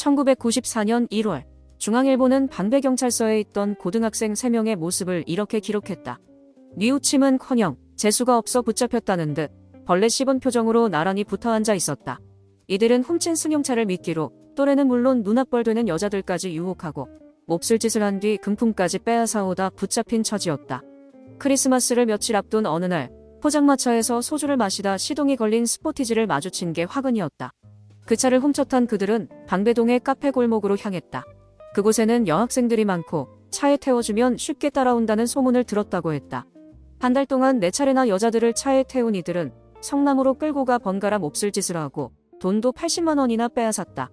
1994년 1월 중앙일보는 방배경찰서에 있던 고등학생 3명의 모습을 이렇게 기록했다. 뉘우침은커녕 재수가 없어 붙잡혔다는 듯 벌레 씹은 표정으로 나란히 붙어앉아 있었다. 이들은 훔친 승용차를 미끼로 또래는 물론 눈앞벌 되는 여자들까지 유혹하고 몹쓸 짓을 한 뒤 금품까지 빼앗아오다 붙잡힌 처지였다. 크리스마스를 며칠 앞둔 어느 날 포장마차에서 소주를 마시다 시동이 걸린 스포티지를 마주친 게 화근이었다. 그 차를 훔쳐탄 그들은 방배동의 카페 골목으로 향했다. 그곳에는 여학생들이 많고 차에 태워주면 쉽게 따라온다는 소문을 들었다고 했다. 한 달 동안 4차례나 여자들을 차에 태운 이들은 성남으로 끌고 가 번갈아 몹쓸 짓을 하고 돈도 80만 원이나 빼앗았다.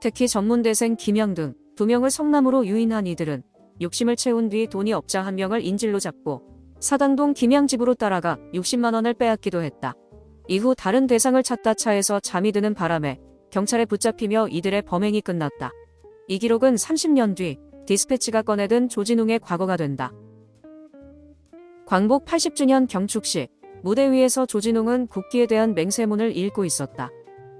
특히 전문대생 김영 등 2명을 성남으로 유인한 이들은 욕심을 채운 뒤 돈이 없자 한 명을 인질로 잡고 사당동 김양 집으로 따라가 60만 원을 빼앗기도 했다. 이후 다른 대상을 찾다 차에서 잠이 드는 바람에 경찰에 붙잡히며 이들의 범행이 끝났다. 이 기록은 30년 뒤 디스패치가 꺼내든 조진웅의 과거가 된다. 광복 80주년 경축식 무대 위에서 조진웅은 국기에 대한 맹세문을 읽고 있었다.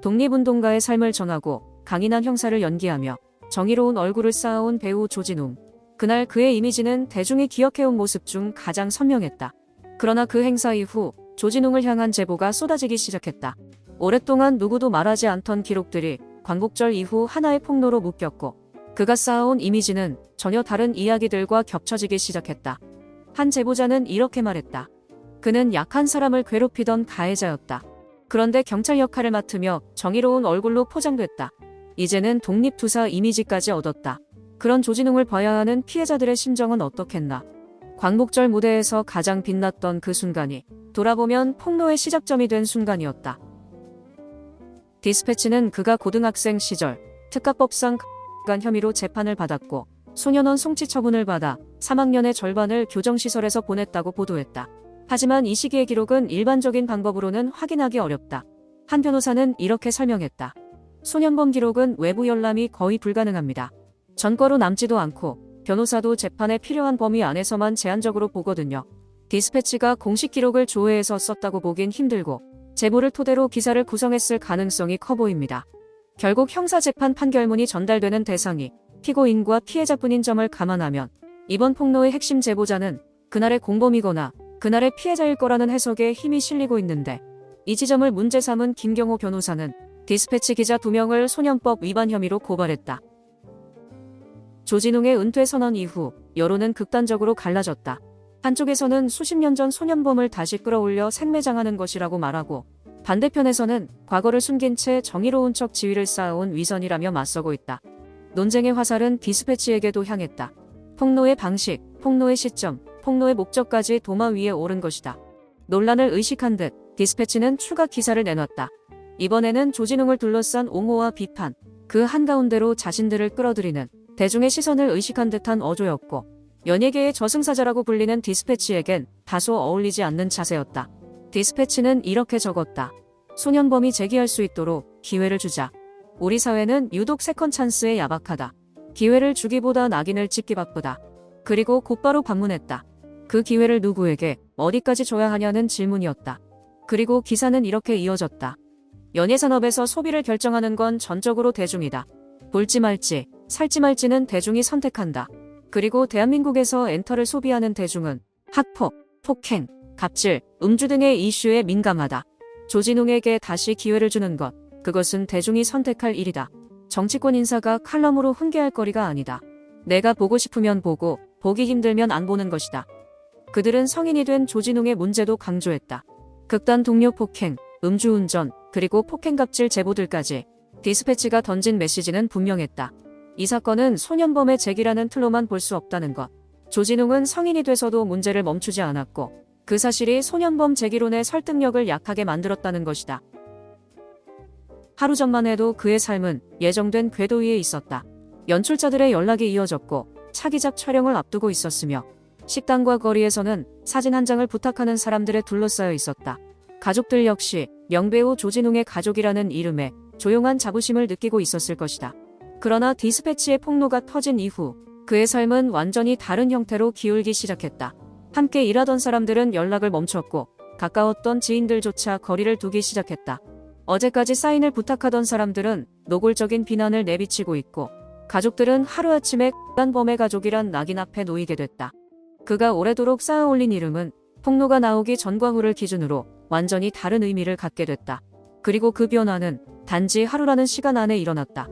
독립운동가의 삶을 전하고 강인한 형사를 연기하며 정의로운 얼굴을 쌓아온 배우 조진웅. 그날 그의 이미지는 대중이 기억해온 모습 중 가장 선명했다. 그러나 그 행사 이후 조진웅을 향한 제보가 쏟아지기 시작했다. 오랫동안 누구도 말하지 않던 기록들이 광복절 이후 하나의 폭로로 묶였고 그가 쌓아온 이미지는 전혀 다른 이야기들과 겹쳐지기 시작했다. 한 제보자는 이렇게 말했다. 그는 약한 사람을 괴롭히던 가해자였다. 그런데 경찰 역할을 맡으며 정의로운 얼굴로 포장됐다. 이제는 독립투사 이미지까지 얻었다. 그런 조진웅을 봐야 하는 피해자들의 심정은 어떻겠나. 광복절 무대에서 가장 빛났던 그 순간이 돌아보면 폭로의 시작점이 된 순간이었다. 디스패치는 그가 고등학생 시절 특가법상 간 혐의로 재판을 받았고 소년원 송치 처분을 받아 3학년의 절반을 교정시설에서 보냈다고 보도했다. 하지만 이 시기의 기록은 일반적인 방법으로는 확인하기 어렵다. 한 변호사는 이렇게 설명했다. 소년범 기록은 외부 열람이 거의 불가능합니다. 전과로 남지도 않고 변호사도 재판에 필요한 범위 안에서만 제한적으로 보거든요. 디스패치가 공식 기록을 조회해서 썼다고 보긴 힘들고 제보를 토대로 기사를 구성했을 가능성이 커 보입니다. 결국 형사재판 판결문이 전달되는 대상이 피고인과 피해자뿐인 점을 감안하면 이번 폭로의 핵심 제보자는 그날의 공범이거나 그날의 피해자일 거라는 해석에 힘이 실리고 있는데 이 지점을 문제 삼은 김경호 변호사는 디스패치 기자 2명을 소년법 위반 혐의로 고발했다. 조진웅의 은퇴 선언 이후 여론은 극단적으로 갈라졌다. 한쪽에서는 수십 년 전 소년범을 다시 끌어올려 생매장하는 것이라고 말하고 반대편에서는 과거를 숨긴 채 정의로운 척 지위를 쌓아온 위선이라며 맞서고 있다. 논쟁의 화살은 디스패치에게도 향했다. 폭로의 방식, 폭로의 시점, 폭로의 목적까지 도마 위에 오른 것이다. 논란을 의식한 듯 디스패치는 추가 기사를 내놨다. 이번에는 조진웅을 둘러싼 옹호와 비판, 그 한가운데로 자신들을 끌어들이는 대중의 시선을 의식한 듯한 어조였고 연예계의 저승사자라고 불리는 디스패치에겐 다소 어울리지 않는 자세였다. 디스패치는 이렇게 적었다. 소년범이 재기할 수 있도록 기회를 주자. 우리 사회는 유독 세컨 찬스에 야박하다. 기회를 주기보다 낙인을 찍기 바쁘다. 그리고 곧바로 반문했다. 그 기회를 누구에게 어디까지 줘야 하냐는 질문이었다. 그리고 기사는 이렇게 이어졌다. 연예산업에서 소비를 결정하는 건 전적으로 대중이다. 볼지 말지, 살지 말지는 대중이 선택한다. 그리고 대한민국에서 엔터를 소비하는 대중은 학폭, 폭행, 갑질, 음주 등의 이슈에 민감하다. 조진웅에게 다시 기회를 주는 것, 그것은 대중이 선택할 일이다. 정치권 인사가 칼럼으로 훈계할 거리가 아니다. 내가 보고 싶으면 보고, 보기 힘들면 안 보는 것이다. 그들은 성인이 된 조진웅의 문제도 강조했다. 극단 동료 폭행, 음주운전, 그리고 폭행갑질 제보들까지 디스패치가 던진 메시지는 분명했다. 이 사건은 소년범의 재기라는 틀로만 볼 수 없다는 것. 조진웅은 성인이 돼서도 문제를 멈추지 않았고 그 사실이 소년범 재기론의 설득력을 약하게 만들었다는 것이다. 하루 전만 해도 그의 삶은 예정된 궤도 위에 있었다. 연출자들의 연락이 이어졌고 차기작 촬영을 앞두고 있었으며 식당과 거리에서는 사진 한 장을 부탁하는 사람들에 둘러싸여 있었다. 가족들 역시 명배우 조진웅의 가족이라는 이름에 조용한 자부심을 느끼고 있었을 것이다. 그러나 디스패치의 폭로가 터진 이후 그의 삶은 완전히 다른 형태로 기울기 시작했다. 함께 일하던 사람들은 연락을 멈췄고 가까웠던 지인들조차 거리를 두기 시작했다. 어제까지 사인을 부탁하던 사람들은 노골적인 비난을 내비치고 있고 가족들은 하루아침에 극단범의 가족이란 낙인 앞에 놓이게 됐다. 그가 오래도록 쌓아올린 이름은 폭로가 나오기 전과 후를 기준으로 완전히 다른 의미를 갖게 됐다. 그리고 그 변화는 단지 하루라는 시간 안에 일어났다.